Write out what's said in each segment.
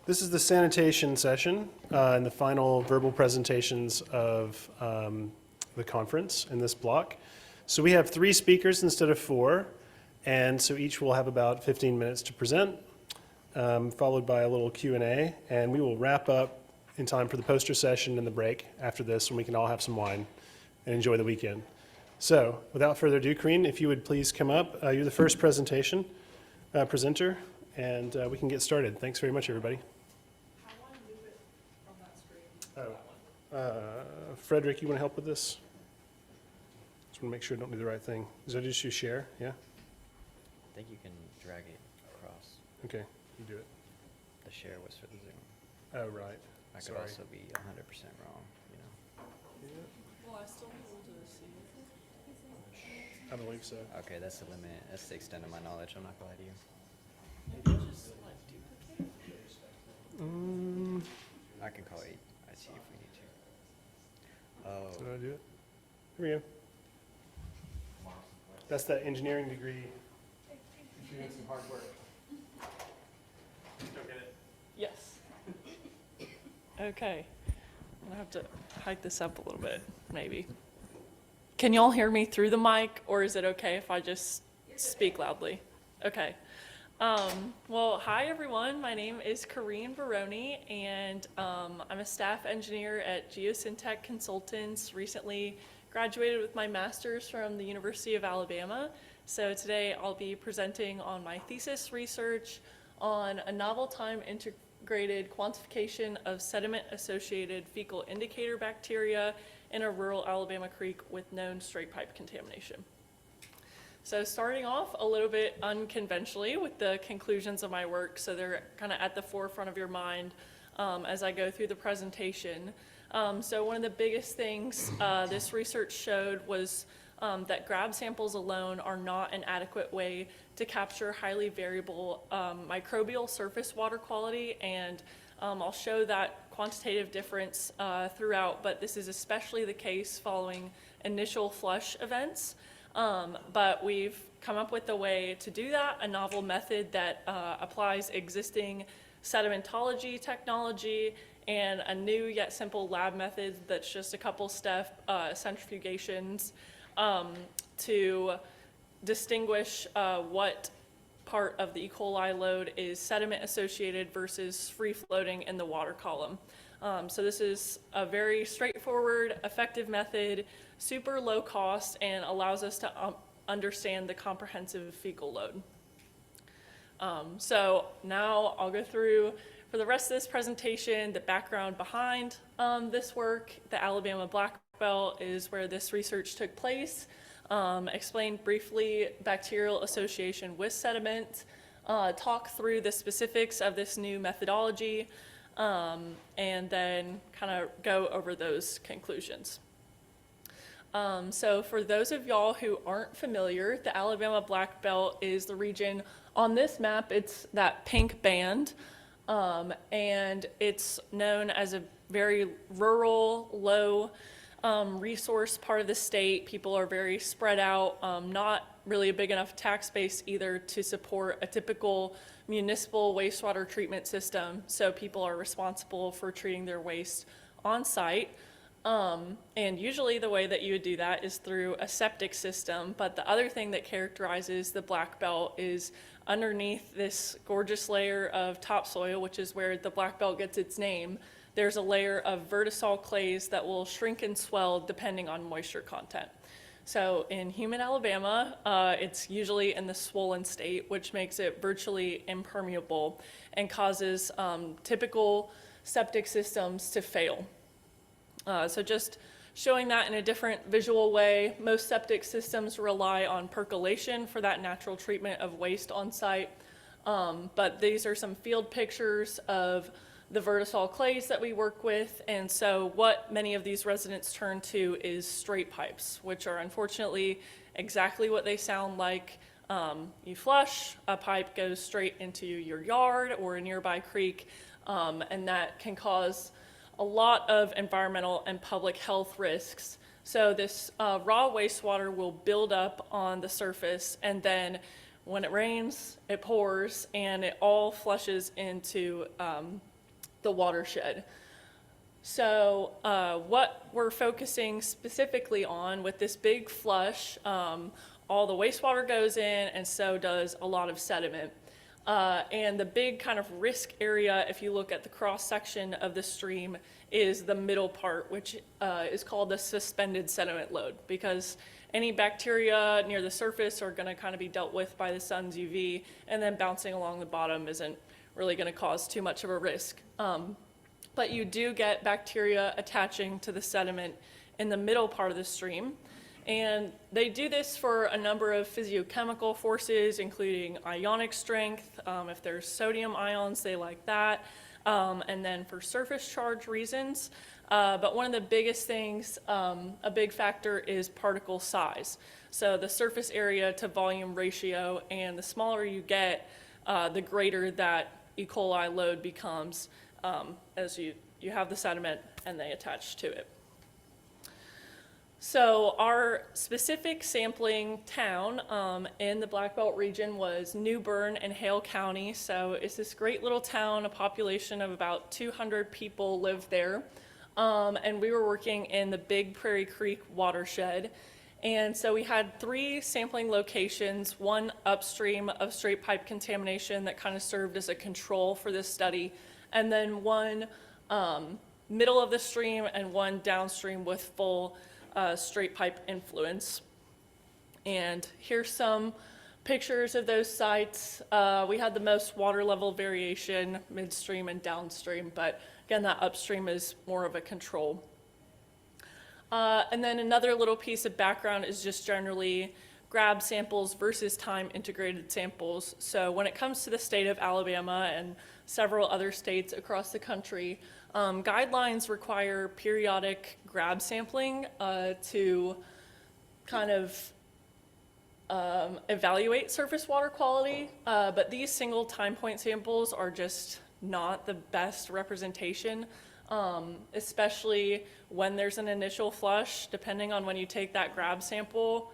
This is the sanitation session and the final verbal presentations of the conference in this block. So we have 3 speakers instead of 4, and so each will have about 15 minutes to present, followed by a little Q&A, and we will wrap up in time for the poster session and the break after this, when we can all have some wine and enjoy the weekend. So without further ado, Corinne, if you would please come up. You're the first presenter, and we can get started. Thanks very much, everybody. How do I move it from that screen? Frederick, you want to help with this? Just want to make sure I don't do the right thing. Is that just you share? Yeah? I think you can drag it across. Okay, you do it. The share was for the Zoom. Oh, right. I could Sorry. also be 100% wrong, you know. Will I still be able to see it? I believe so. Okay, that's the limit. That's the extent of my knowledge. I'm not gonna lie to you. Maybe just like duplicate? I can call IT if we need to. Oh, Did I do it? Here we go. That's that engineering degree. You're doing some hard work. Don't get it. Yes. Okay. I'm gonna have to hike this up a little bit, maybe. Can y'all hear me through the mic, or is it okay if I just speak loudly? Okay. Well, hi everyone. My name is Corinne Baroni, and I'm a staff engineer at Geosyntech Consultants. Recently graduated with my master's from the University of Alabama. So today I'll be presenting on my thesis research on a novel time integrated quantification of sediment-associated fecal indicator bacteria in a rural Alabama creek with known straight pipe contamination. So starting off a little bit unconventionally with the conclusions of my work, so they're kind of at the forefront of your mind as I go through the presentation. So one of the biggest things this research showed was that grab samples alone are not an adequate way to capture highly variable microbial surface water quality, and I'll show that quantitative difference throughout, but this is especially the case following initial flush events. But we've come up with a way to do that, a novel method that applies existing sedimentology technology and a new yet simple lab method that's just a couple step centrifugations to distinguish what part of the E. coli load is sediment associated versus free floating in the water column. So this is a very straightforward, effective method, super low cost, and allows us to understand the comprehensive fecal load. So now I'll go through, for the rest of this presentation, the background behind this work. The Alabama Black Belt is where this research took place. Explain briefly bacterial association with sediment, talk through the specifics of this new methodology, and then kind of go over those conclusions. So for those of y'all who aren't familiar, the Alabama Black Belt is the region on this map. It's that pink band, and it's known as a very rural, low resource part of the state. People are very spread out, not really a big enough tax base either to support a typical municipal wastewater treatment system. So people are responsible for treating their waste on site. And usually the way that you would do that is through a septic system. But the other thing that characterizes the Black Belt is underneath this gorgeous layer of topsoil, which is where the Black Belt gets its name, there's a layer of vertisol clays that will shrink and swell depending on moisture content. So in humid Alabama, it's usually in the swollen state, which makes it virtually impermeable and causes typical septic systems to fail. So just showing that in a different visual way, most septic systems rely on percolation for that natural treatment of waste on site. But these are some field pictures of the vertisol clays that we work with. And so what many of these residents turn to is straight pipes, which are unfortunately exactly what they sound like. You flush, a pipe goes straight into your yard or a nearby creek, and that can cause a lot of environmental and public health risks. So this raw wastewater will build up on the surface, and then when it rains, it pours, and it all flushes into the watershed. So what we're focusing specifically on with this big flush, all the wastewater goes in, and so does a lot of sediment. And the big kind of risk area, if you look at the cross-section of the stream, is the middle part, which is called the suspended sediment load, because any bacteria near the surface are going to kind of be dealt with by the sun's UV, and then bouncing along the bottom isn't really going to cause too much of a risk. But you do get bacteria attaching to the sediment in the middle part of the stream. And they do this for a number of physiochemical forces, including ionic strength. If there's sodium ions, they like that. And then for surface charge reasons. But one of the biggest things, a big factor, is particle size. So the surface area to volume ratio, and the smaller you get, the greater that E. coli load becomes as you have the sediment and they attach to it. So our specific sampling town in the Black Belt region was New Bern in Hale County. So it's this great little town, a population of about 200 people live there. And we were working in the Big Prairie Creek watershed. And so we had 3 sampling locations, one upstream of straight pipe contamination that kind of served as a control for this study, and then one middle of the stream and one downstream with full straight pipe influence. And here's some pictures of those sites. We had the most water level variation midstream and downstream, but again, that upstream is more of a control. And then another little piece of background is just generally grab samples versus time integrated samples. So when it comes to the state of Alabama and several other states across the country, guidelines require periodic grab sampling to kind of evaluate surface water quality, but these single time point samples are just not the best representation, especially when there's an initial flush. Depending on when you take that grab sample,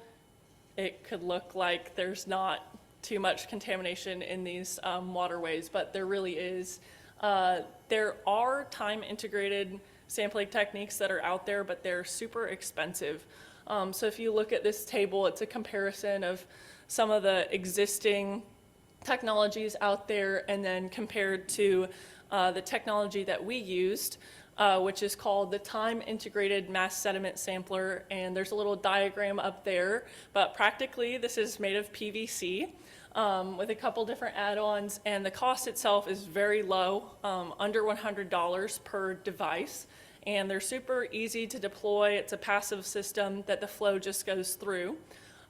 it could look like there's not too much contamination in these waterways, but there really is. There are time-integrated sampling techniques that are out there, but they're super expensive. So if you look at this table, it's a comparison of some of the existing technologies out there and then compared to the technology that we used, which is called the time-integrated mass sediment sampler. And there's a little diagram up there, but practically this is made of PVC. With a couple different add-ons, and the cost itself is very low, under $100 per device, and they're super easy to deploy. It's a passive system that the flow just goes through.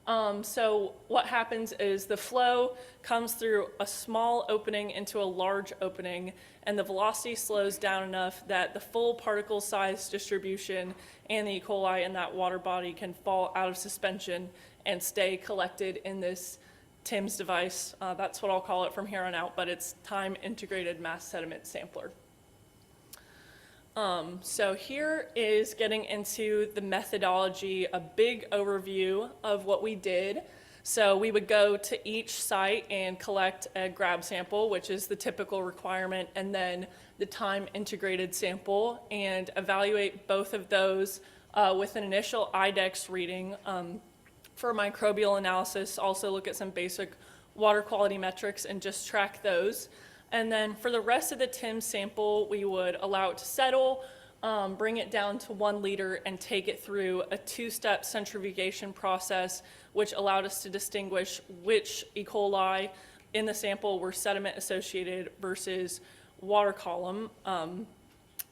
So what happens is the flow comes through a small opening into a large opening, and the velocity slows down enough that the full particle size distribution and the E. coli in that water body can fall out of suspension and stay collected in this TIMS device. That's what I'll call it from here on out, but it's time integrated mass sediment sampler. So here is getting into the methodology, a big overview of what we did. So we would go to each site and collect a grab sample, which is the typical requirement, and then the time integrated sample, and evaluate both of those with an initial IDEX reading. For microbial analysis, also look at some basic water quality metrics and just track those. And then for the rest of the TIMS sample, we would allow it to settle, bring it down to 1 liter, and take it through a 2-step centrifugation process, which allowed us to distinguish which E. coli in the sample were sediment-associated versus water column,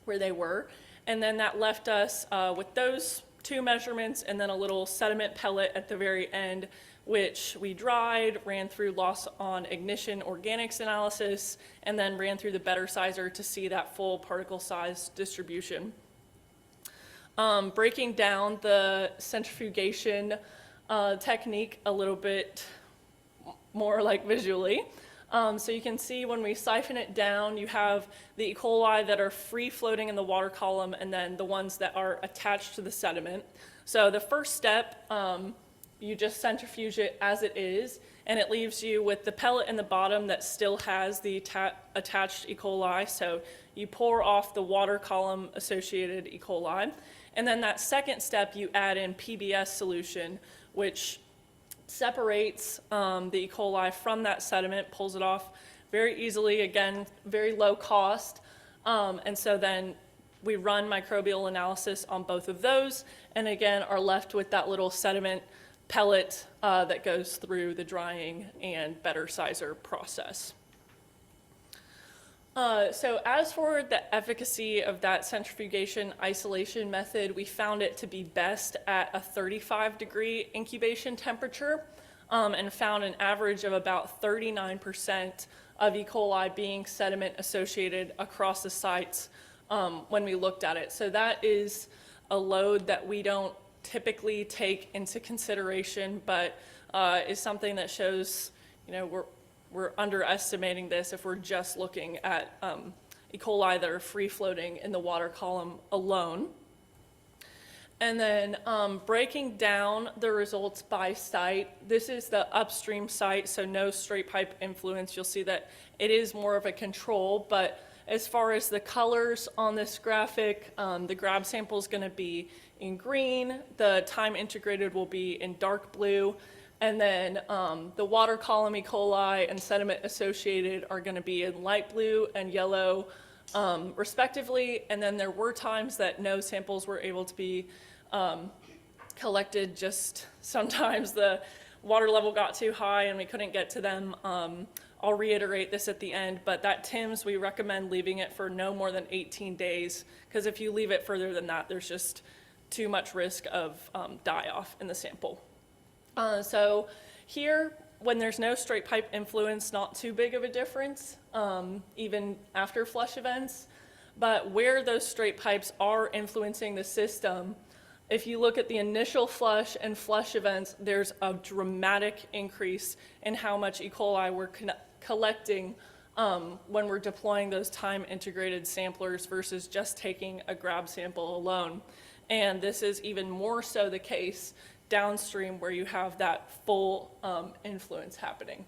where they were. And then that left us with those 2 measurements and then a little sediment pellet at the very end, which we dried, ran through loss on ignition organics analysis, and then ran through the better sizer to see that full particle size distribution. Breaking down the centrifugation technique a little bit more like visually. So you can see when we siphon it down, you have the E. coli that are free floating in the water column, and then the ones that are attached to the sediment. So the first step you just centrifuge it as it is, and it leaves you with the pellet in the bottom that still has the attached E. coli. So you pour off the water column associated E. coli. And then that second step, you add in PBS solution, which separates the E. coli from that sediment, pulls it off very easily, again, very low cost. And so then we run microbial analysis on both of those, and again, are left with that little sediment pellet that goes through the drying and better sizer process. So as for the efficacy of that centrifugation isolation method, we found it to be best at a 35-degree incubation temperature, and found an average of about 39% of E. coli being sediment associated across the sites when we looked at it. So that is a load that we don't typically take into consideration, but is something that shows, you know, we're underestimating this if we're just looking at E. coli that are free-floating in the water column alone. And then breaking down the results by site, this is the upstream site, so no straight pipe influence. You'll see that it is more of a control, but as far as the colors on this graphic, the grab sample is going to be in green, the time integrated will be in dark blue, and then the water column E. coli and sediment associated are going to be in light blue and yellow respectively. And then there were times that no samples were able to be collected, just sometimes the water level got too high and we couldn't get to them. I'll reiterate this at the end, but that TIMS, we recommend leaving it for no more than 18 days, because if you leave it further than that, there's just too much risk of die-off in the sample. So here, when there's no straight pipe influence, not too big of a difference, even after flush events. But where those straight pipes are influencing the system, if you look at the initial flush and flush events, there's a dramatic increase in how much E. coli we're collecting when we're deploying those time-integrated samplers versus just taking a grab sample alone. And this is even more so the case downstream where you have that full influence happening.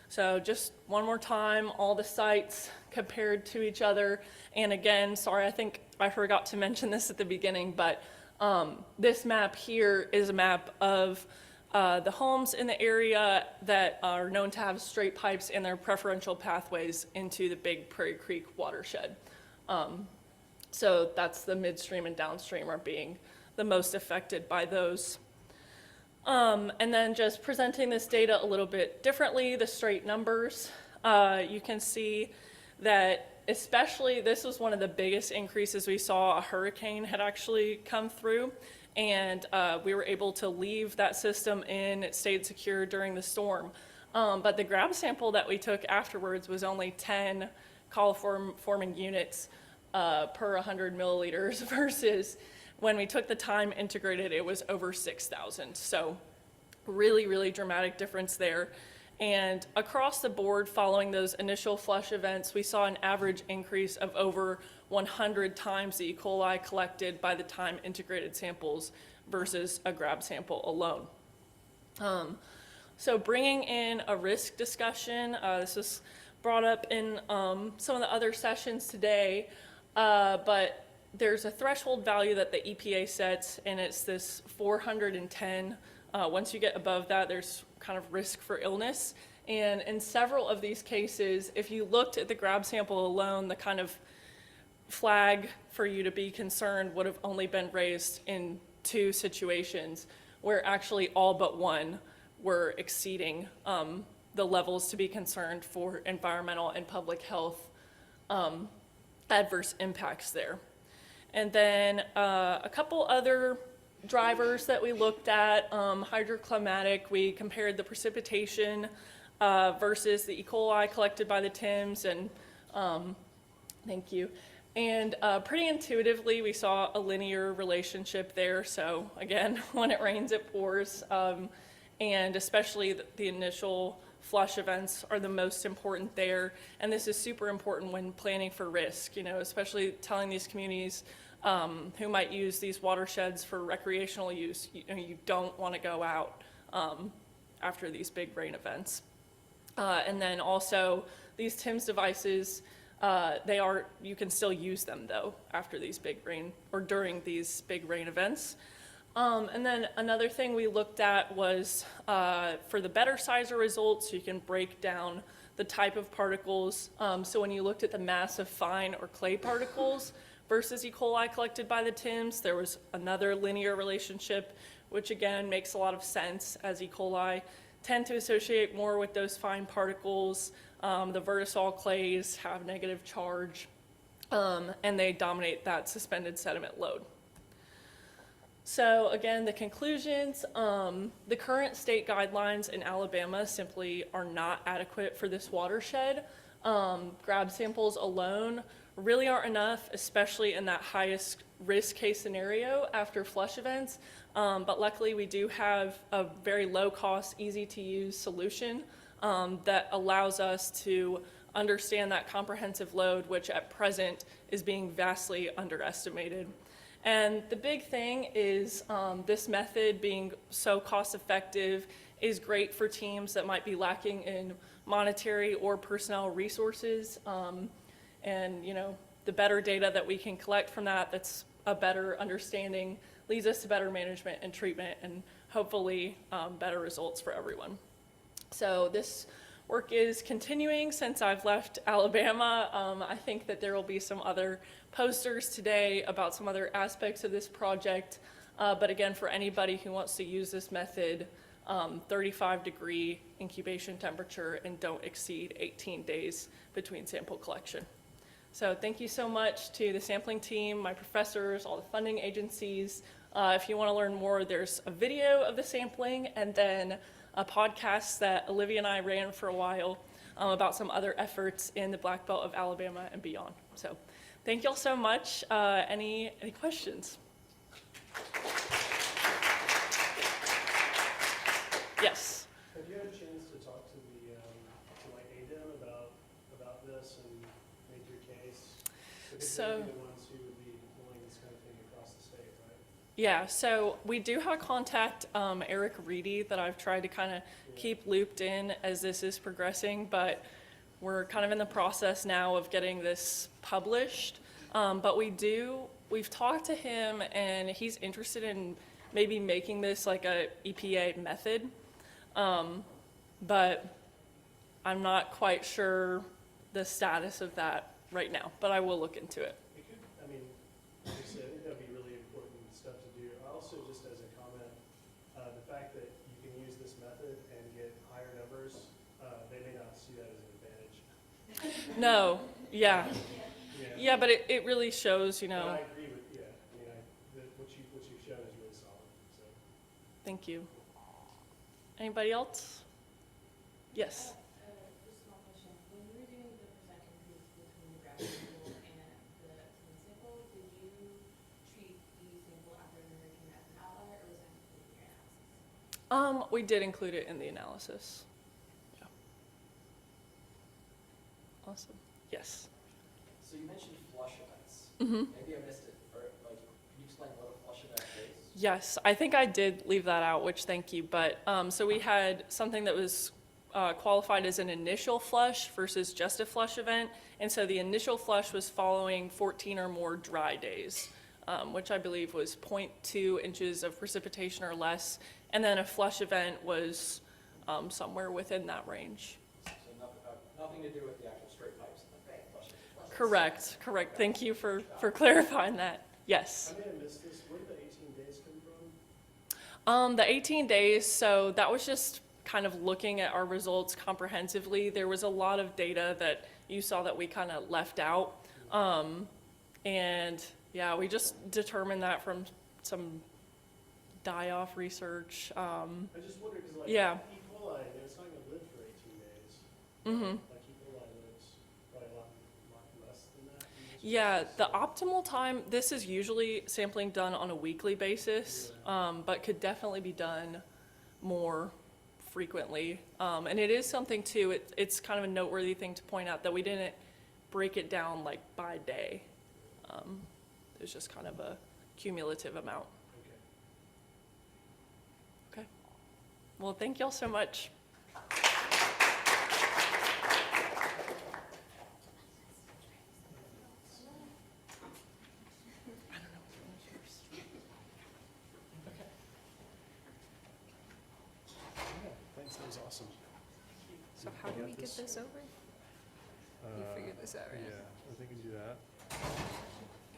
So just one more time, all the sites compared to each other. And again, sorry, I think I forgot to mention this at the beginning, but this map here is a map of the homes in the area that are known to have straight pipes and their preferential pathways into the Big Prairie Creek watershed. So that's the midstream and downstream are being the most affected by those. And then just presenting this data a little bit differently, the straight numbers, you can see that especially this was one of the biggest increases we saw. A hurricane had actually come through, and we were able to leave that system in. It stayed secure during the storm. But the grab sample that we took afterwards was only 10 coliform-forming units per 100 milliliters versus when we took the time integrated, it was over 6,000. So really, really dramatic difference there. And across the board, following those initial flush events, we saw an average increase of over 100 times the E. coli collected by the time integrated samples versus a grab sample alone. So bringing in a risk discussion, this was brought up in some of the other sessions today, but there's a threshold value that the EPA sets, and it's this 410. Once you get above that, there's kind of risk for illness. And in several of these cases, if you looked at the grab sample alone, the kind of flag for you to be concerned would have only been raised in 2 situations, where actually all but one were exceeding the levels to be concerned for environmental and public health adverse impacts there. And then a couple other drivers that we looked at, hydroclimatic, we compared the precipitation versus the E. coli collected by the TIMS, and thank you. And pretty intuitively, we saw a linear relationship there. So again, when it rains, it pours, and especially the initial flush events are the most important there. And this is super important when planning for risk, you know, especially telling these communities who might use these watersheds for recreational use. You don't want to go out after these big rain events. And then also these TIMS devices, you can still use them though after these big rain or during these big rain events. And then another thing we looked at was for the better sizer results, you can break down the type of particles. So when you looked at the mass of fine or clay particles versus E. coli collected by the TIMS, there was another linear relationship, which again makes a lot of sense as E. coli tend to associate more with those fine particles. The vertisol clays have negative charge, and they dominate that suspended sediment load. So again, the conclusions, the current state guidelines in Alabama simply are not adequate for this watershed. Grab samples alone really aren't enough, especially in that highest risk case scenario after flush events. But luckily we do have a very low cost, easy to use solution that allows us to understand that comprehensive load, which at present is being vastly underestimated. And the big thing is this method being so cost effective is great for teams that might be lacking in monetary or personnel resources. And the better data that we can collect from that, that's a better understanding, leads us to better management and treatment and hopefully better results for everyone. So this work is continuing since I've left Alabama. I think that there will be some other posters today about some other aspects of this project. But again, for anybody who wants to use this method, 35-degree incubation temperature and don't exceed 18 days between sample collection. So thank you so much to the sampling team, my professors, all the funding agencies. If you want to learn more, there's a video of the sampling and then a podcast that Olivia and I ran for a while about some other efforts in the Black Belt of Alabama and beyond. So thank you all so much. Any questions? Yes. Have you had a chance to talk to the ADEM about this and make your case? Because So they'd be the ones who would be deploying this kind of thing across the state, right? yeah, so we do have a contact, Eric Reedy, that I've tried to kind of keep looped in as this is progressing, but we're kind of in the process now of getting this published. But we've talked to him and he's interested in maybe making this like a EPA method. But I'm not quite sure the status of that right now, but I will look into it. It could, I mean, obviously, I think that'd be really important stuff to do. Also, just as a comment, the fact that you can use this method and get higher numbers, they may not see that as an advantage. No, yeah. Yeah. Yeah, but it really shows, But I agree with, what you've shown is really solid, so. Thank you. Anybody else? Yes. Just a small question. When you were doing the percent increase between the grad sample and the TIMS sample, did you treat the sample after the hurricane as an outlier, or was that included in your analysis? We did include it in the analysis. Yeah. Awesome. Yes. So you mentioned flush events. Mm-hmm. Maybe I missed it. Or can you explain what a flush event is? Yes, I think I did leave that out, which thank you. But so we had something that was qualified as an initial flush versus just a flush event. And so the initial flush was following 14 or more dry days, which I believe was 0.2 inches of precipitation or less. And then a flush event was somewhere within that range. So nothing to do with the actual straight pipes in the flush. Correct. Thank you for clarifying that. Yes. I may have missed this. Where did the 18 days come from? The 18 days, so that was just kind of looking at our results comprehensively. There was a lot of data that you saw that we kind of left out. And yeah, we just determined that from some die-off research. I just wondered, because like Yeah. E. coli, it's not going to live for 18 days. Mm-hmm. Like E. coli lives probably a lot less than that. Yeah, the optimal time, this is usually sampling done on a weekly basis, but could definitely be done more frequently. And it is something too, it's kind of a noteworthy thing to point out that we didn't break it down like by day. It was just kind of a cumulative amount. Okay. Well, thank y'all so much. Thanks, that was awesome. So how do we get this over? You figured this out, right? Yeah, I think we can do that.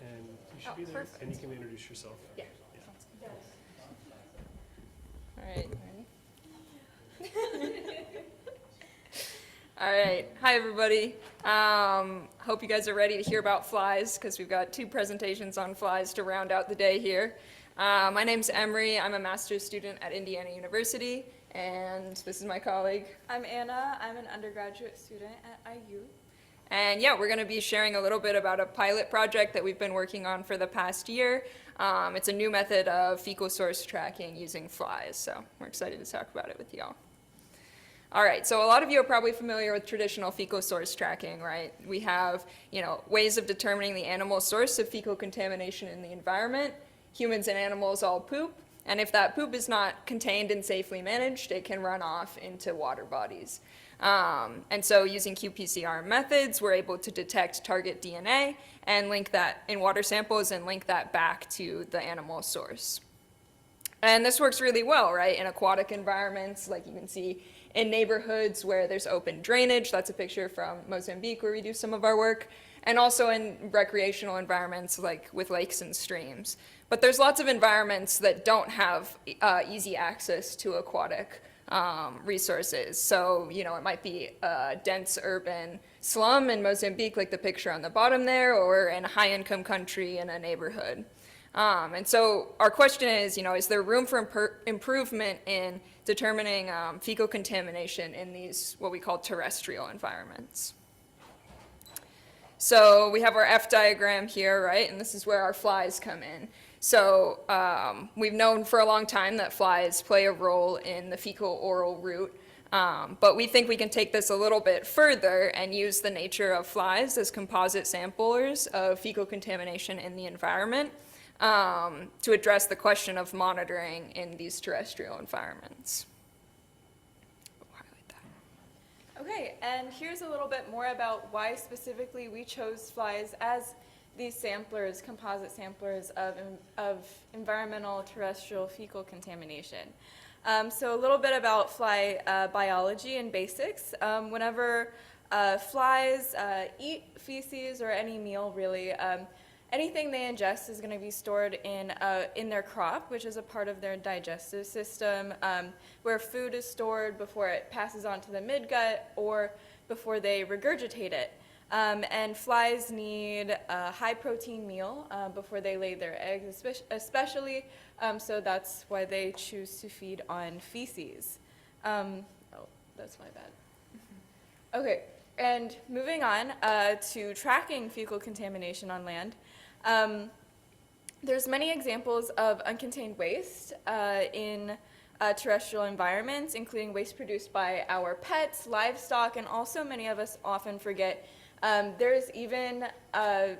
And you should Oh, be there, perfect. and you can introduce yourself. Yeah. All right, ready? All right, hi everybody. Hope you guys are ready to hear about flies because we've got 2 presentations on flies to round out the day here. My name's Emory. I'm a master's student at Indiana University, and this is my colleague. I'm Anna. I'm an undergraduate student at IU. And yeah, we're going to be sharing a little bit about a pilot project that we've been working on for the past year. It's a new method of fecal source tracking using flies, so we're excited to talk about it with y'all. All right, so a lot of you are probably familiar with traditional fecal source tracking, right? We have, ways of determining the animal source of fecal contamination in the environment. Humans and animals all poop, and if that poop is not contained and safely managed, it can run off into water bodies. And so using qPCR methods, we're able to detect target DNA and link that in water samples and link that back to the animal source. And this works really well, right? In aquatic environments, like you can see in neighborhoods where there's open drainage. That's a picture from Mozambique where we do some of our work. And also in recreational environments like with lakes and streams. But there's lots of environments that don't have easy access to aquatic resources. So, it might be a dense urban slum in Mozambique, like the picture on the bottom there, or in a high-income country in a neighborhood. And so our question is there room for improvement in determining fecal contamination in these, what we call terrestrial environments? So we have our F diagram here, right? And this is where our flies come in. So we've known for a long time that flies play a role in the fecal-oral route, but we think we can take this a little bit further and use the nature of flies as composite samplers of fecal contamination in the environment to address the question of monitoring in these terrestrial environments. Okay, and here's a little bit more about why specifically we chose flies as these samplers, composite samplers of environmental terrestrial fecal contamination. So a little bit about fly biology and basics. Whenever flies eat feces or any meal really, anything they ingest is going to be stored in their crop, which is a part of their digestive system, where food is stored before it passes on to the midgut or before they regurgitate it. And flies need a high-protein meal before they lay their eggs, especially, so that's why they choose to feed on feces. Oh, that's my bad. Okay, and moving on to tracking fecal contamination on land. There's many examples of uncontained waste in terrestrial environments, including waste produced by our pets, livestock, and also many of us often forget. There's even a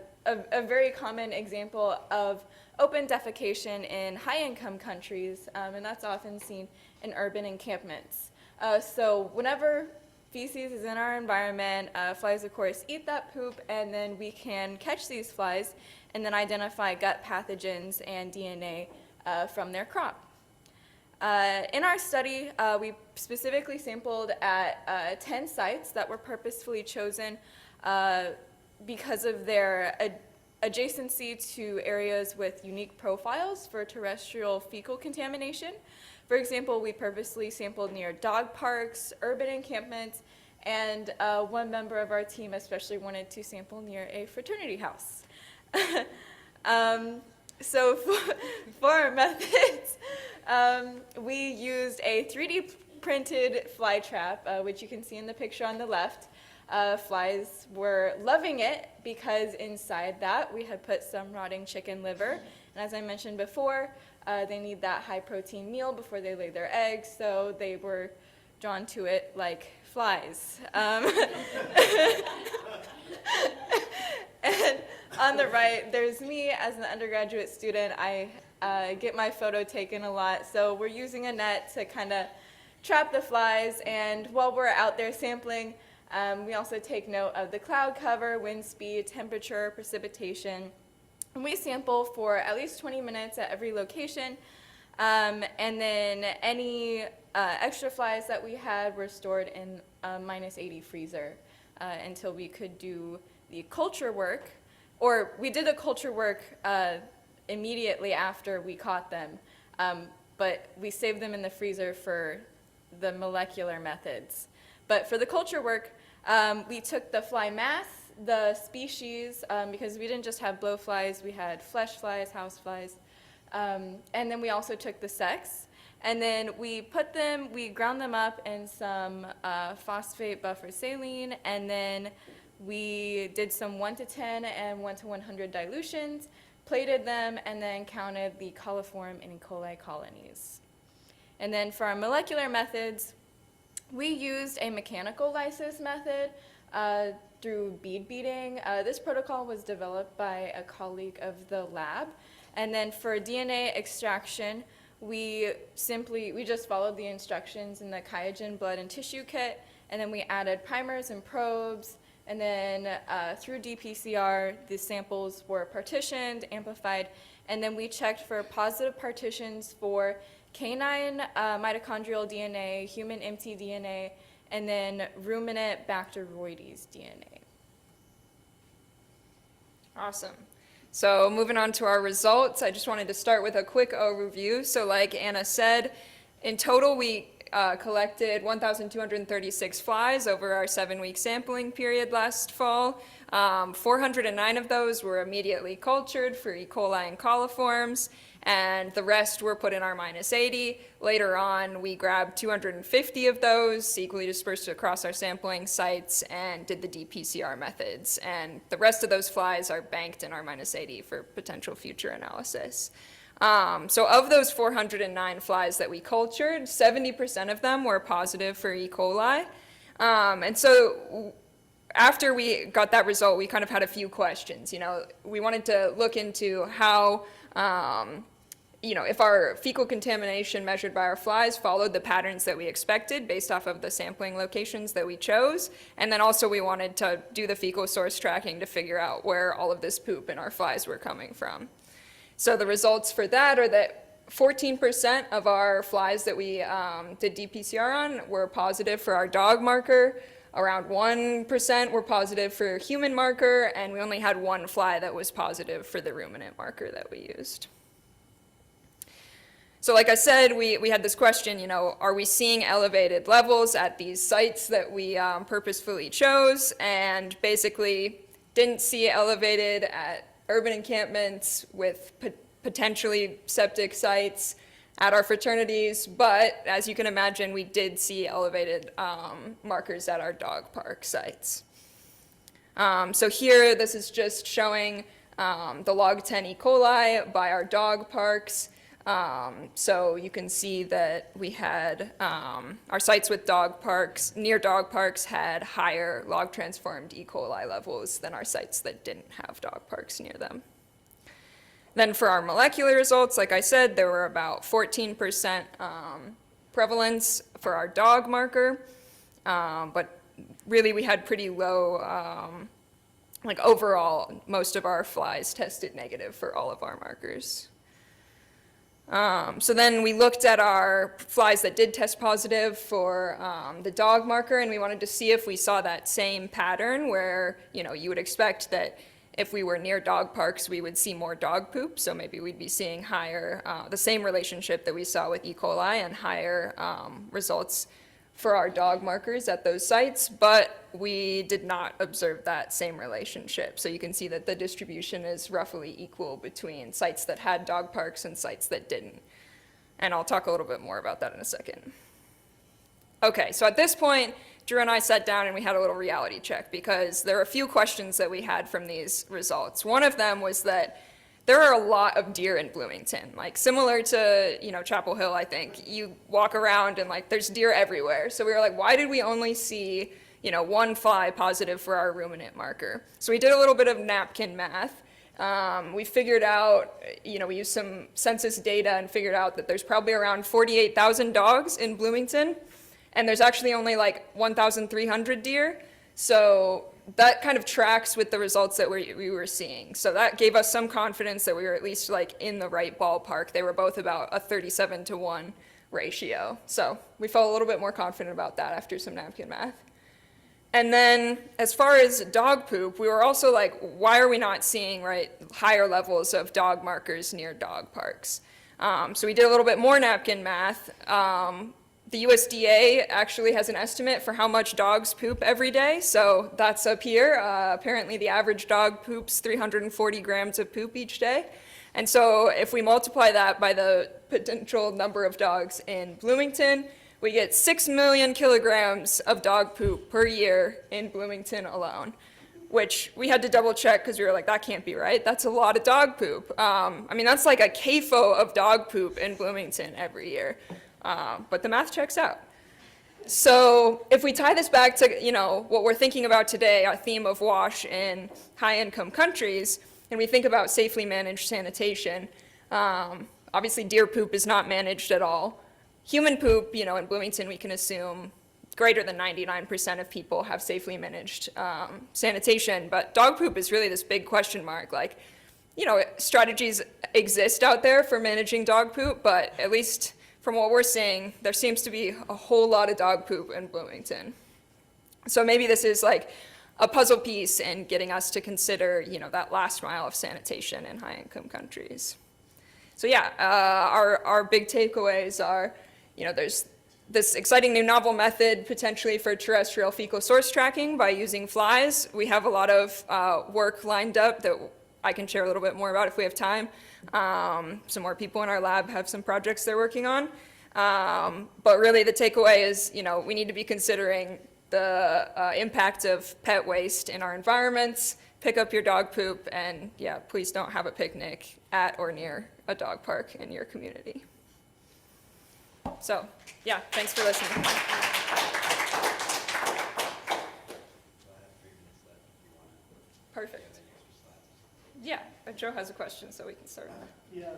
very common example of open defecation in high-income countries, and that's often seen in urban encampments. So whenever feces is in our environment, flies, of course, eat that poop, and then we can catch these flies and then identify gut pathogens and DNA from their crop. In our study, we specifically sampled at 10 sites that were purposefully chosen because of their adjacency to areas with unique profiles for terrestrial fecal contamination. For example, we purposely sampled near dog parks, urban encampments, and one member of our team especially wanted to sample near a fraternity house. So for our methods, we used a 3D printed fly trap, which you can see in the picture on the left. Flies were loving it because inside that we had put some rotting chicken liver. And as I mentioned before, they need that high protein meal before they lay their eggs, so they were drawn to it like flies. And On the right, there's me as an undergraduate student. I get my photo taken a lot, so we're using a net to kind of trap the flies, and while we're out there sampling, we also take note of the cloud cover, wind speed, temperature, precipitation, and we sample for at least 20 minutes at every location, and then any extra flies that we had were stored in a -80 freezer until we could do the culture work, or we did the culture work immediately after we caught them, but we saved them in the freezer for the molecular methods. But for the culture work, we took the fly mass, the species, because we didn't just have blowflies, we had flesh flies, house flies, and then we also took the sex, and then we ground them up in some phosphate buffer saline, and then we did some 1 to 10 and 1 to 100 dilutions, plated them, and then counted the coliform and E. coli colonies. And then for our molecular methods, we used a mechanical lysis method through bead beating. This protocol was developed by a colleague of the lab. And then for DNA extraction, we just followed the instructions in the QIAGEN blood and tissue kit, and then we added primers and probes, and then through dPCR, the samples were partitioned, amplified, and then we checked for positive partitions for canine mitochondrial DNA, human mtDNA, and then ruminant Bacteroides DNA. Awesome. So moving on to our results, I just wanted to start with a quick overview. So like Anna said, in total we collected 1,236 flies over our 7-week sampling period last fall. 409 of those were immediately cultured for E. coli and coliforms, and the rest were put in our -80. Later on, we grabbed 250 of those, equally dispersed across our sampling sites, and did the dPCR methods. And the rest of those flies are banked in our -80 for potential future analysis. So of those 409 flies that we cultured, 70% of them were positive for E. coli. And so after we got that result, we kind of had a few questions. We wanted to look into how, if our fecal contamination measured by our flies followed the patterns that we expected based off of the sampling locations that we chose. And then also we wanted to do the fecal source tracking to figure out where all of this poop in our flies were coming from. So the results for that are that 14% of our flies that we did dPCR on were positive for our dog marker, around 1% were positive for human marker, and we only had 1 fly that was positive for the ruminant marker that we used. So like I said, we had this question, are we seeing elevated levels at these sites that we purposefully chose, and basically didn't see elevated at urban encampments with potentially septic sites at our fraternities, but as you can imagine, we did see elevated markers at our dog park sites. So here, this is just showing the log 10 E. coli by our dog parks. So you can see that we had our sites with dog parks, near dog parks, had higher log transformed E. coli levels than our sites that didn't have dog parks near them. Then for our molecular results, like I said, there were about 14% prevalence for our dog marker, but really we had pretty low, overall, most of our flies tested negative for all of our markers. So then we looked at our flies that did test positive for the dog marker, and we wanted to see if we saw that same pattern where, you would expect that if we were near dog parks, we would see more dog poop. So maybe we'd be seeing higher, the same relationship that we saw with E. coli and higher results for our dog markers at those sites, but we did not observe that same relationship. So you can see that the distribution is roughly equal between sites that had dog parks and sites that didn't. And I'll talk a little bit more about that in a second. Okay, so at this point, Drew and I sat down and we had a little reality check because there are a few questions that we had from these results. One of them was that there are a lot of deer in Bloomington, similar to, Chapel Hill, I think. You walk around and there's deer everywhere. So we were like, why did we only see, 1 fly positive for our ruminant marker? So we did a little bit of napkin math. We figured out, we used some census data and figured out that there's probably around 48,000 dogs in Bloomington, and there's actually only like 1,300 deer. So that kind of tracks with the results that we were seeing. So that gave us some confidence that we were at least like in the right ballpark. They were both about a 37-to-1 ratio. So we felt a little bit more confident about that after some napkin math. And then as far as dog poop, we were also like, why are we not seeing higher levels of dog markers near dog parks? So we did a little bit more napkin math. The USDA actually has an estimate for how much dogs poop every day. So that's up here. Apparently the average dog poops 340 grams of poop each day. And so if we multiply that by the potential number of dogs in Bloomington, we get 6 million kilograms of dog poop per year in Bloomington alone, which we had to double check because we were like, that can't be right. That's a lot of dog poop. That's like a CAFO of dog poop in Bloomington every year. But the math checks out. So if we tie this back to, what we're thinking about today, our theme of WASH in high-income countries, and we think about safely managed sanitation, obviously deer poop is not managed at all. Human poop, in Bloomington, we can assume greater than 99% of people have safely managed sanitation, but dog poop is really this big question mark. Strategies exist out there for managing dog poop, but at least from what we're seeing, there seems to be a whole lot of dog poop in Bloomington. So maybe this is like a puzzle piece in getting us to consider, that last mile of sanitation in high-income countries. So yeah, our big takeaways are, there's this exciting new novel method potentially for terrestrial fecal source tracking by using flies. We have a lot of work lined up that I can share a little bit more about if we have time. Some more people in our lab have some projects they're working on. But really the takeaway is, we need to be considering the impact of pet waste in our environments, pick up your dog poop, and yeah, please don't have a picnic at or near a dog park in your community. So, yeah, thanks for listening. Perfect. Yeah, but Joe has a question, so we can start. Yeah,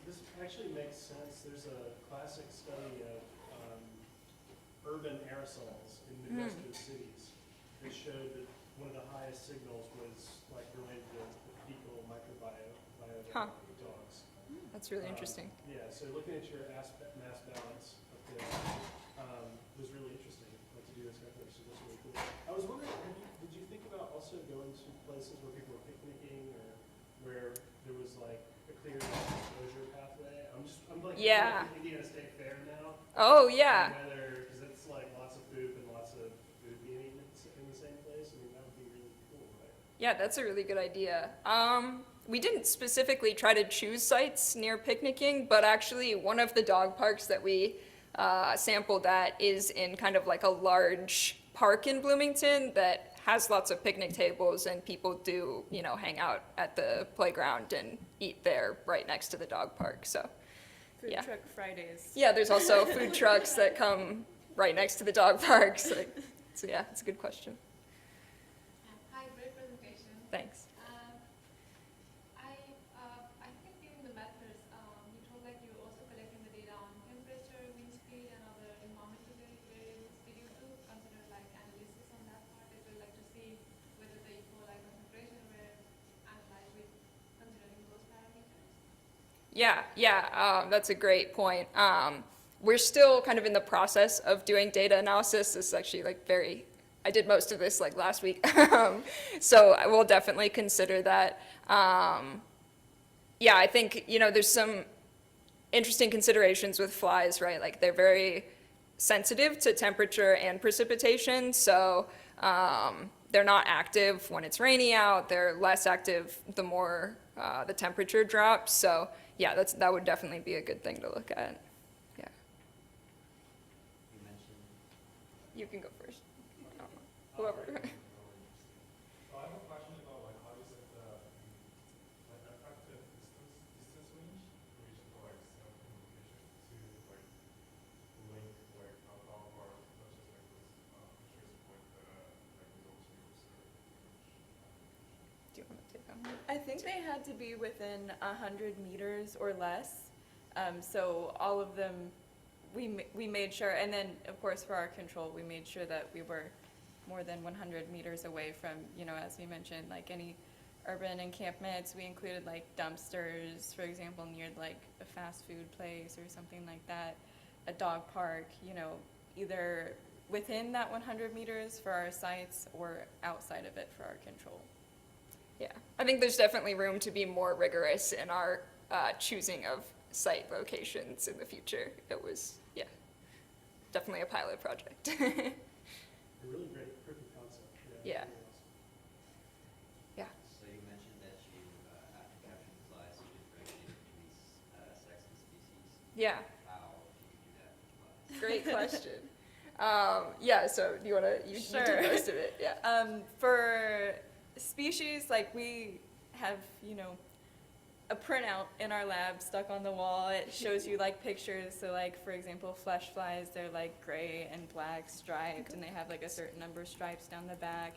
this actually makes sense. There's a classic study of urban aerosols in Midwestern cities that showed that one of the highest signals was related to the fecal microbiota of dogs. That's really interesting. Yeah, so looking at your mass balance up there was really interesting. To do this calculation, that's really cool. I was wondering, did you think about also going to places where people were picnicking or where there was a clear exposure pathway? I'm Yeah. Indiana State Fair now. Oh, yeah. Because it's lots of food and lots of food being eaten in the same place. That would be really cool, right? Yeah, that's a really good idea. We didn't specifically try to choose sites near picnicking, but actually one of the dog parks that we sampled at is in kind of a large park in Bloomington that has lots of picnic tables, and people do, hang out at the playground and eat there right next to the dog park. So, Food yeah. truck Fridays. Yeah, there's also food trucks that come right next to the dog park. So yeah, it's a good question. Hi, great presentation. Thanks. I think during the methods, you told you were also collecting the data on temperature, wind speed, and other environmental variables. Did you do consider analysis on that part? It would to see whether the equal concentration were analyzed with considering those parameters. Yeah, that's a great point. We're still kind of in the process of doing data analysis. This is actually I did most of this last week. So I will definitely consider that. Yeah, I think, there's some interesting considerations with flies, right? They're very sensitive to temperature and precipitation. So they're not active when it's rainy out. They're less active the more the temperature drops. So yeah, that would definitely be a good thing to look at. Yeah. You mentioned. You can go first. Whoever. So I have a question about how you set the effective distance range for self-communication to link how far such as this trace point that results you observe. Do you want to take that one? I think think they had to be within 100 meters or less. So all of them, we made sure, and then of course for our control, we made sure that we were more than 100 meters away from, you know, as we mentioned, like any urban encampments. We included like dumpsters, for example, near like a fast food place or something like that, a dog park, you know, either within that 100 meters for our sites or outside of it for our control. Yeah, I think there's definitely room to be more rigorous in our choosing of site locations in the future. It was, yeah, definitely a pilot project. A really great proof of concept. Yeah. Really Yeah. So you mentioned that you, after capturing flies, you differentiated between sex and species. Yeah, How do you do that with flies? great question. Yeah, so do you want to, you Sure. do most of it, yeah. For species, like we have, you know, a printout in our lab stuck on the wall. It shows you like pictures. So like, for example, flesh flies, they're like gray and black striped, and they have like a certain number of stripes down the back.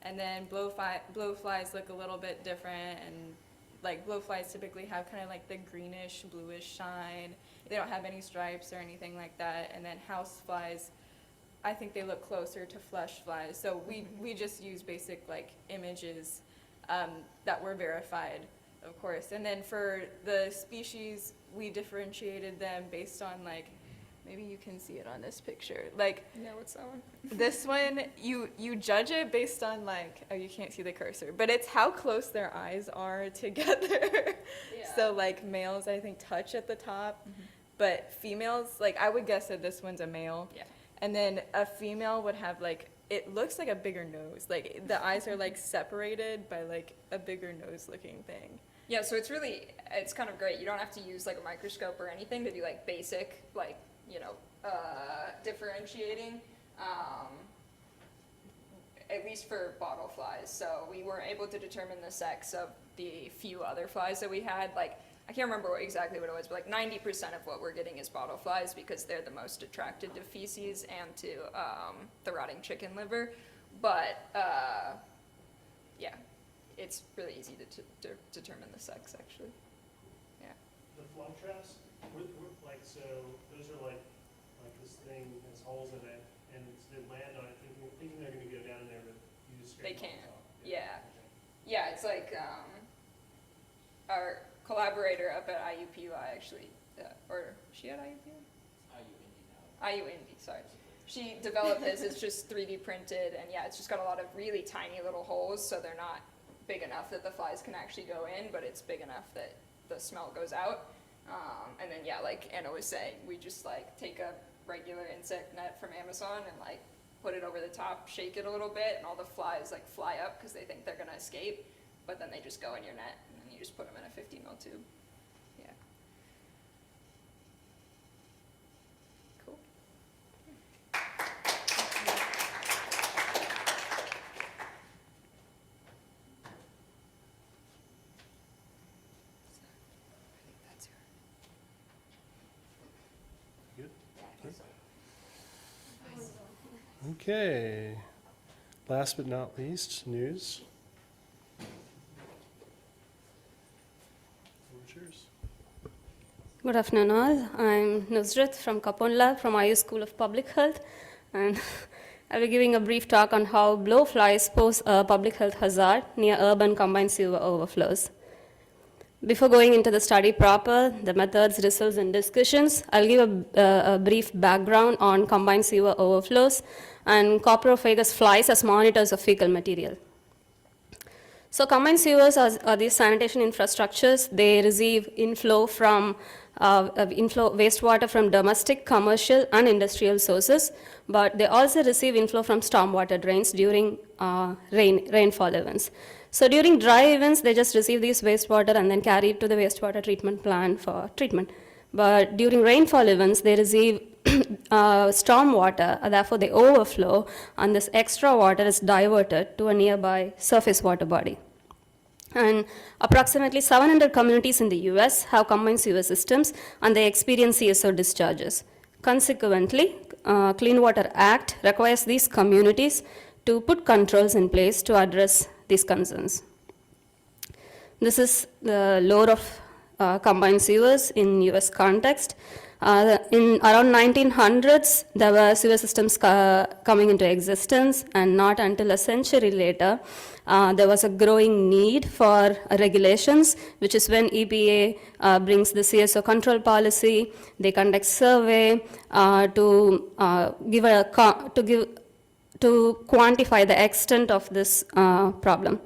And then blowflies look a little bit different, and like blowflies typically have kind of like the greenish, bluish shine. They don't have any stripes or anything like that. And then houseflies, I think they look closer to flesh flies. So we just use basic like images that were verified, of course. And then for the species, we differentiated them based on like, maybe you can see it on this picture. Like Yeah, what's that one? this one, you judge it based on like, oh, you can't see the cursor, but it's how close their eyes are together. So like males, I think, touch at the top, but females, like I would guess that this one's a male. Yeah. And then a female would have like, it looks like a bigger nose. Like the eyes are like separated by like a bigger nose looking thing. Yeah, so it's really, it's kind of great. You don't have to use like a microscope or anything to do like basic, like, you know, differentiating, at least for bottle flies. So we weren't able to determine the sex of the few other flies that we had. Like, I can't remember exactly what it was, but like 90% of what we're getting is bottle flies because they're the most attracted to feces and to the rotting chicken liver. But yeah, it's really easy to determine the sex, actually. Yeah. The fly traps, like, so those are like this thing has holes in it, and they land on it thinking they're going to go down in there, but you just scrape They them can't. off. Yeah. Yeah, it's like our collaborator up at IUPUI actually, or she at IUPUI? IU Indy, sorry. She developed this, it's just 3D printed, and yeah, it's just got a lot of really tiny little holes, so they're not big enough that the flies can actually go in, but it's big enough that the smell goes out. And then yeah, like Anna was saying, we just like take a regular insect net from Amazon and like put it over the top, shake it a little bit, and all the flies like fly up because they think they're gonna escape, but then they just go in your net, and then you just put them in a 50 ml tube. Yeah. Cool. Good? Okay. Last but not least, news. Yours. Good afternoon all. I'm Nuzrath from Kapon Lab from IU School of Public Health, and I'll be giving a brief talk on how blowflies pose a public health hazard near urban combined sewer overflows. Before going into the study proper, the methods, results, and discussions, I'll give a brief background on combined sewer overflows and coprophagous flies as monitors of fecal material. So combined sewers are these sanitation infrastructures. They receive inflow from wastewater from domestic, commercial, and industrial sources, but they also receive inflow from stormwater drains during rainfall events. So during dry events, they just receive these wastewater and then carry it to the wastewater treatment plant for treatment. But during rainfall events, they receive stormwater, therefore they overflow, and this extra water is diverted to a nearby surface water body. And approximately 700 communities in the US have combined sewer systems, and they experience CSO discharges. Consequently, Clean Water Act requires these communities to put controls in place to address these concerns. This is the lore of combined sewers in US context. In around 1900s, there were sewer systems coming into existence, and not until a century later, there was a growing need for regulations, which is when EPA brings the CSO control policy. They conduct survey to quantify the extent of this problem.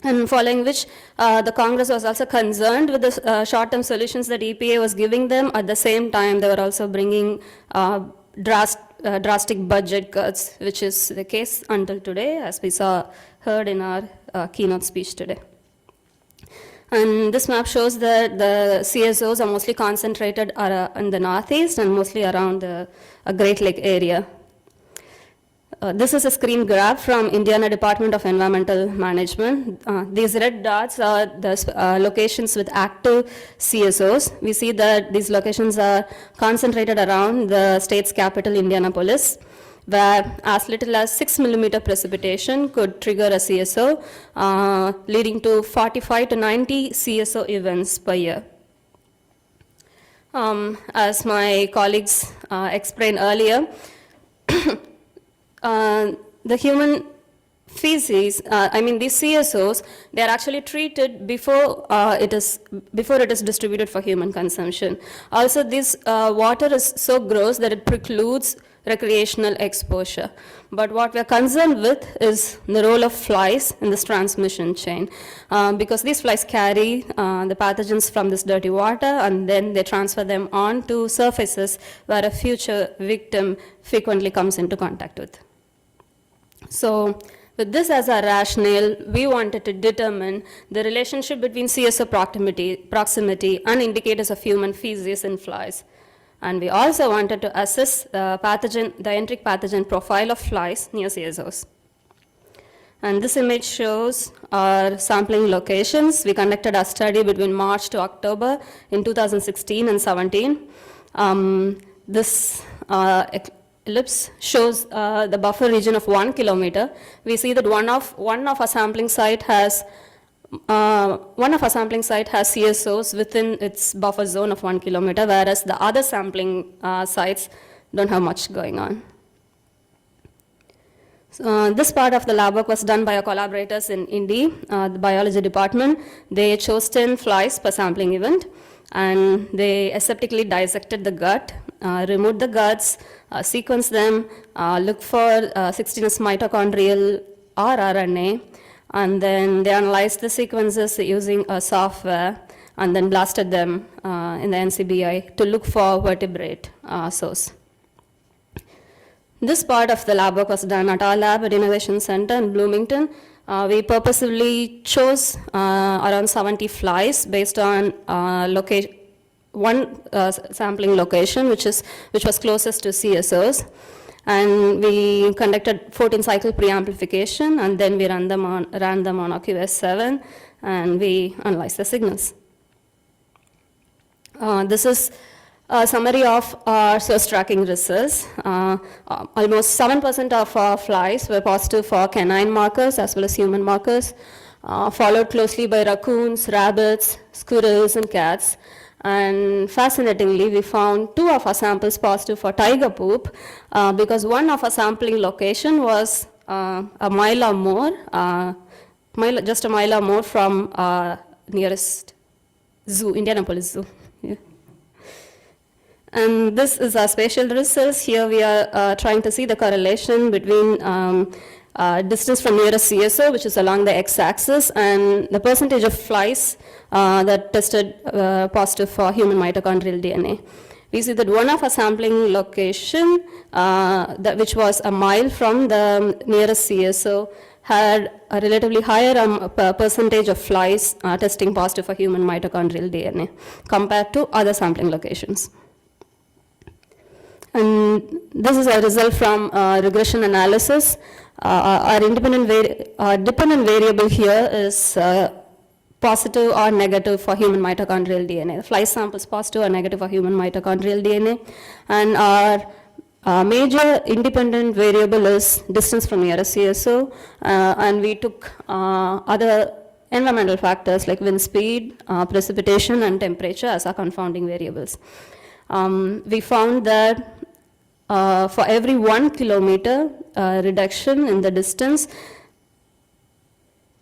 And following which, the Congress was also concerned with the short-term solutions that EPA was giving them. At the same time, they were also bringing drastic budget cuts, which is the case until today, as we heard in our keynote speech today. And this map shows that the CSOs are mostly concentrated in the northeast and mostly around the Great Lake area. This is a screen grab from Indiana Department of Environmental Management. These red dots are the locations with active CSOs. We see that these locations are concentrated around the state's capital, Indianapolis, where as little as 6 millimeter precipitation could trigger a CSO, leading to 45 to 90 CSO events per year. As my colleagues explained earlier, the human feces, these CSOs, they are actually treated before it is distributed for human consumption. Also, this water is so gross that it precludes recreational exposure. But what we are concerned with is the role of flies in this transmission chain, because these flies carry the pathogens from this dirty water, and then they transfer them on to surfaces where a future victim frequently comes into contact with. So, with this as our rationale, we wanted to determine the relationship between CSO proximity and indicators of human feces in flies. And we also wanted to assess the enteric pathogen profile of flies near CSOs. And this image shows our sampling locations. We conducted our study between March to October in 2016 and 17. This ellipse shows the buffer region of 1 kilometer. We see that one of our sampling site has CSOs within its buffer zone of 1 kilometer, whereas the other sampling sites don't have much going on. This part of the lab work was done by our collaborators in Indy, the biology department. They chose 10 flies per sampling event, and they aseptically dissected the gut, removed the guts, sequenced them, looked for 16S mitochondrial or RNA, and then they analyzed the sequences using a software and then blasted them in the NCBI to look for vertebrate source. This part of the lab work was done at our lab at Innovation Center in Bloomington. We purposefully chose around 70 flies based on one sampling location, which was closest to CSOs. And we conducted 14 cycle preamplification, and then we ran them on OQS7, and we analyzed the signals. This is a summary of our source tracking results. Almost 7% of our flies were positive for canine markers as well as human markers, followed closely by raccoons, rabbits, squirrels, and cats. And fascinatingly, we found 2 of our samples positive for tiger poop, because one of our sampling location was a mile or more, just a mile or more from nearest zoo, Indianapolis Zoo. Yeah. And this is our spatial results. Here we are trying to see the correlation between distance from nearest CSO, which is along the x-axis, and the percentage of flies that tested positive for human mitochondrial DNA. We see that one of our sampling location, which was a mile from the nearest CSO, had a relatively higher percentage of flies testing positive for human mitochondrial DNA compared to other sampling locations. And this is a result from regression analysis. Our dependent variable here is positive or negative for human mitochondrial DNA. The fly sample is positive or negative for human mitochondrial DNA. And our major independent variable is distance from nearest CSO. And we took other environmental factors like wind speed, precipitation, and temperature as our confounding variables. We found that for every 1 kilometer reduction in the distance,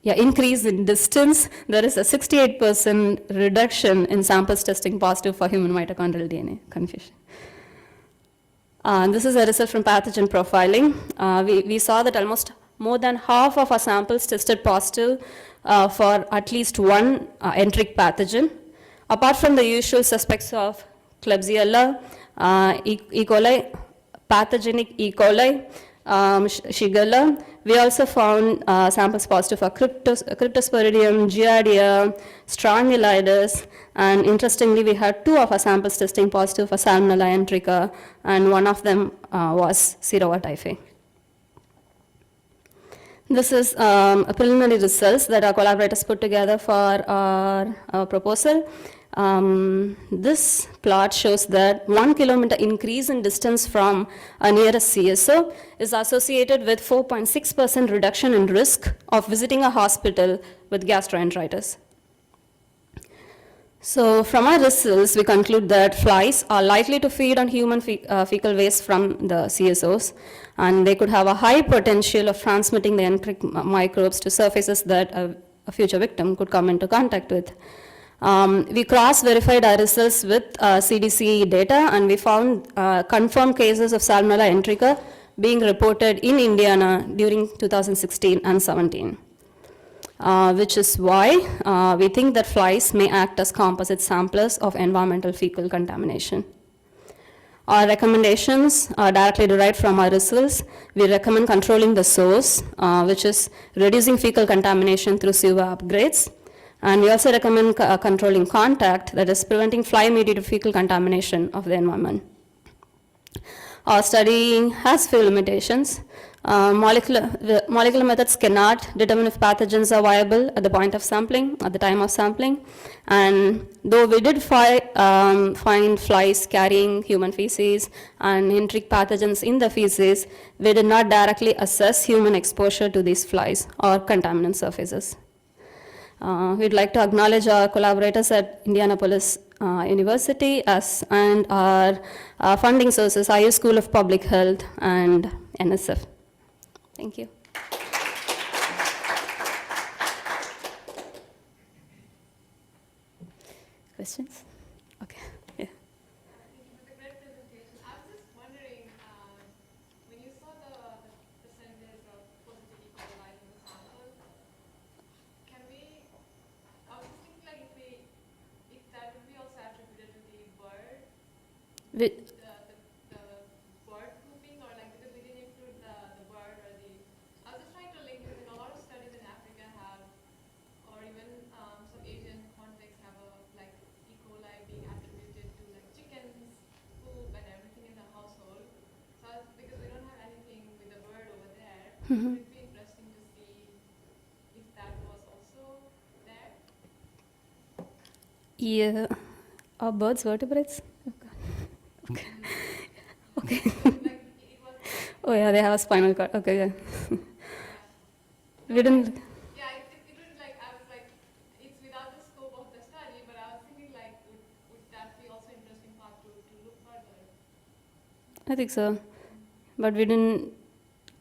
increase in distance, there is a 68% reduction in samples testing positive for human mitochondrial DNA. Confusion. This is a result from pathogen profiling. We saw that almost more than half of our samples tested positive for at least one enteric pathogen. Apart from the usual suspects of Klebsiella, E. coli, pathogenic E. coli, Shigella, we also found samples positive for Cryptosporidium, Giardia, Strangulidus, and interestingly, we had 2 of our samples testing positive for Salmonella enterica, and one of them was Serova typhi. This is a preliminary results that our collaborators put together for our proposal. This plot shows that 1 kilometer increase in distance from a nearest CSO is associated with 4.6% reduction in risk of visiting a hospital with gastroenteritis. So from our results, we conclude that flies are likely to feed on human fecal waste from the CSOs, and they could have a high potential of transmitting the enteric microbes to surfaces that a future victim could come into contact with. We cross-verified our results with CDC data, and we found confirmed cases of Salmonella enterica being reported in Indiana during 2016 and 17, which is why we think that flies may act as composite samplers of environmental fecal contamination. Our recommendations are directly derived from our results. We recommend controlling the source, which is reducing fecal contamination through sewer upgrades. And we also recommend controlling contact, that is preventing fly-mediated fecal contamination of the environment. Our study has few limitations. Molecular methods cannot determine if pathogens are viable at the point of sampling, at the time of sampling. And though we did find flies carrying human feces and enteric pathogens in the feces, we did not directly assess human exposure to these flies or contaminant surfaces. We'd like to acknowledge our collaborators at Indianapolis University and our funding sources, IU School of Public Health and NSF. Thank you. Questions? Okay. Yeah. Thank you for the great presentation. I was just wondering, when you saw the percentage of positive E. coli in the sample, I was just thinking like if that would be also attributed to the bird, the bird grouping, or like because we didn't include the bird or the. I was just trying to link because in a lot of studies in Africa have, or even some Asian contexts have like E. coli being attributed to like chickens, poop, and everything in the household. So because we don't have anything with the bird over there, it would be interesting to see if that was also there. Yeah. Are birds vertebrates? Okay. Okay. Like it was. Oh yeah, they have a spinal cord. Okay, yeah. We didn't. Yeah, it was like, I was like, it's without the scope of the study, but I was thinking like, would that be also interesting part to look further? I think so, but we didn't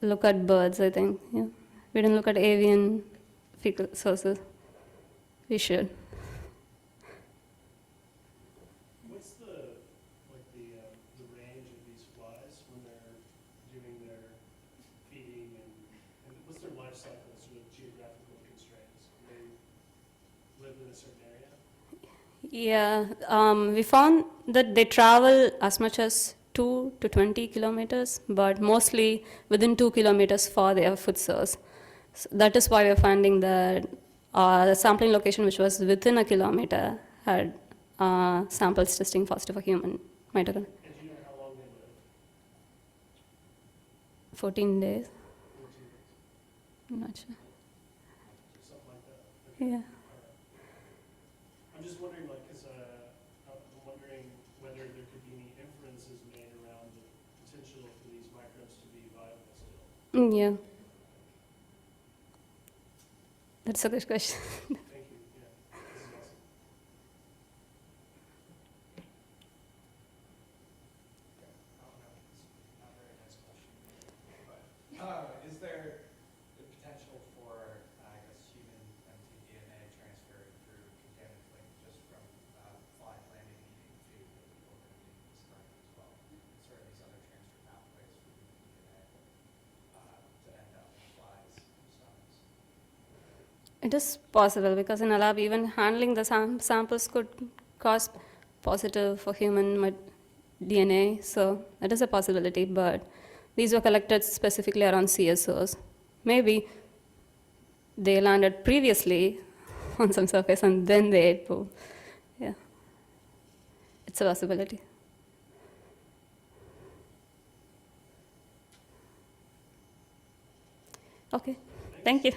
look at birds. I think, yeah, we didn't look at avian fecal sources. We should. What's the range of these flies when they're doing their feeding, and what's their life cycle, sort of geographical constraints? Do they live in a certain area? Yeah, we found that they travel as much as 2 to 20 kilometers, but mostly within 2 kilometers for their food source. So that is why we're finding that the sampling location, which was within a kilometer, had samples testing positive for human mitochondria. And do you know how long they live? 14 days. 14 days, I'm not sure. something like that. Okay. Yeah. All right. I'm just wondering, like, because I'm wondering whether there could be any inferences made around the potential for these microbes to be viable still. Yeah. That's a good question. Thank you. Yeah, this is awesome. Not a very nice question, but is there the potential for, I guess, human mtDNA transfer through contaminant link just from fly landing and eating food that people are going to be discarding as well? Is there these other transfer pathways for human DNA to end up in flies themselves? It is possible because in a lab, even handling the samples could cause positive for human DNA, so it is a possibility, but these were collected specifically around CSOs. Maybe they landed previously on some surface and then they ate poo. Yeah, it's a possibility. Okay, thank you.